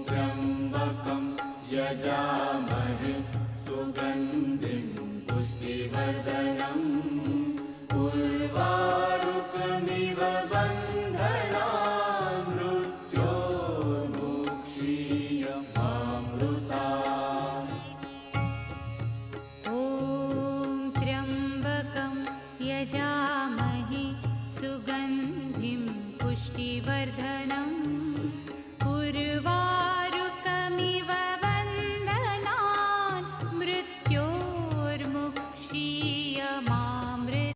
त्र्यम्बकं यजामहे सुगन्धिं पुष्टिवर्धनम् उर्वारुकमिव बन्धनान् मृत्योर्मुक्षीयमामृतात्। ॐ त्र्यम्बकं यजामहे सुगन्धिं पुष्टिवर्धनम् उर्वारुकमिव